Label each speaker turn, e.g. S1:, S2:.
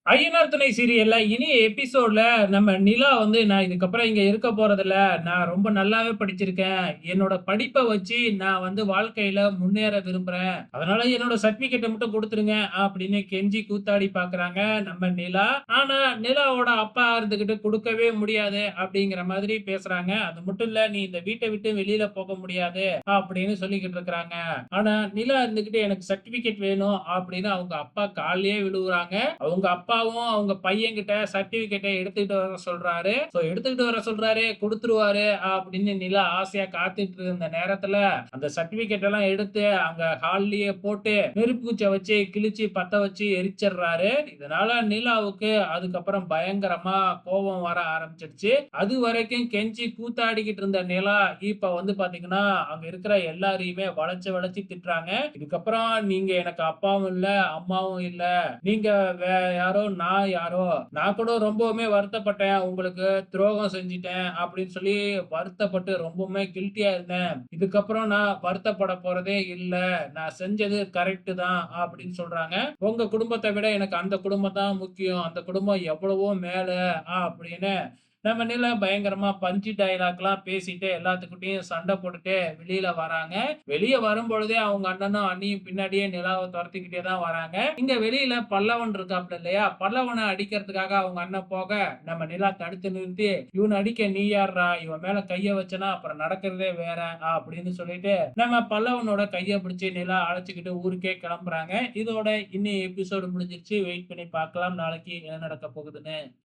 S1: ஐயனார் துணை சீரியல்ல இனி எபிசோட்ல நம்ம நிலா வந்து, "நான் இதுக்கப்புறம் இங்க இருக்க போறதில்ல. நான் ரொம்ப நல்லாவே படிச்சிருக்கேன். என்னோட படிப்ப வச்சு நான் வந்து வாழ்க்கையில முன்னேற விரும்புறேன். அதனால என்னோட சர்டிபிகேட்ட மட்டும் குடுத்துருங்க." அப்படின்னு கெஞ்சி கூத்தாடி பார்க்குறாங்க நம்ம நிலா. ஆனா நிலாவோட அப்பா இருந்துகிட்டு குடுக்கவே முடியாது அப்படிங்கிற மாதிரி பேசுறாங்க. அது மட்டும் இல்ல, "நீ இந்த வீட்ட விட்டு வெளியில போக முடியாது." அப்படின்னு சொல்லிக்கிட்டு இருக்கிறாங்க. ஆனா நிலா இருந்துகிட்டு, "எனக்கு சர்டிபிகேட் வேணும்." அப்படின்னு அவங்க அப்பா கால்லயே விழுகுறாங்க. அவங்க அப்பாவும் அவங்க பையன்கிட்ட சர்டிபிகேட்ட எடுத்துக்கிட்டு வர சொல்றாரு. எடுத்துக்கிட்டு வர சொல்றாரு, குடுத்துருவாரு அப்படின்னு நிலா ஆசையா காத்துட்டு இருந்த நேரத்துல, அந்த சர்டிபிகேட் எல்லாம் எடுத்து அங்க ஹால்லயே போட்டு நெருப்பு குச்சிய வச்சு கிழிச்சு பத்த வச்சு எரிச்சர்றாரு. இதனால நிலாவுக்கு அதுக்கப்புறம் பயங்கரமா கோபம் வர ஆரம்பிச்சிடுச்சு. அதுவரைக்கும் கெஞ்சி கூத்தாடிக்கிட்டு இருந்த நிலா, இப்ப வந்து பாத்தீங்கன்னா, அங்க இருக்கிற எல்லாரையுமே வளைச்சு வளைச்சு திட்டுறாங்க. இதுக்கப்புறம் நீங்க எனக்கு அப்பாவும் இல்ல, அம்மாவும் இல்ல. நீங்க யாரோ, நான் யாரோ. நான் கூட ரொம்பவுமே வருத்தப்பட்டேன். உங்களுக்கு துரோகம் செஞ்சுட்டேன் அப்படின்னு சொல்லி வருத்தப்பட்டு ரொம்பவுமே கில்ட்டியா இருந்தேன். இதுக்கப்புறம் நான் வருத்தப்பட போறதே இல்ல. நான் செஞ்சது கரெக்ட் தான் அப்படின்னு சொல்றாங்க. உங்க குடும்பத்த விட எனக்கு அந்த குடும்பம் தான் முக்கியம். அந்த குடும்பம் எவ்வளவோ மேல அப்படின்னு நம்ம நிலா பயங்கரமா பஞ்ச் டயலாக்லாம் பேசிட்டு எல்லாத்துக்கிட்டயும் சண்டை போட்டுட்டு வெளியில வராங்க. வெளிய வரும்பொழுதே அவங்க அண்ணனும் அண்ணியும் பின்னாடியே நிலாவ தொரத்திக்கிட்டே தான் வராங்க. இங்க வெளியில பல்லவன் இருக்காப்ல இல்லையா? பல்லவன அடிக்கிறதுக்காக அவங்க அண்ணன் போக, நம்ம நிலா தடுத்து நிறுத்தி, "இவன அடிக்க நீ யார்றா? இவன் மேல கைய வச்சனா அப்புறம் நடக்கிறதே வேற." அப்படின்னு சொல்லிட்டு நம்ம பல்லவனோட கைய பிடிச்சு நிலா அழைச்சுக்கிட்டு ஊருக்கே கிளம்புறாங்க. இதோட இன்னைய எபிசோடு முடிஞ்சிருச்சு. வெயிட் பண்ணி பார்க்கலாம் நாளைக்கு என்ன நடக்க போகுதுன்னு.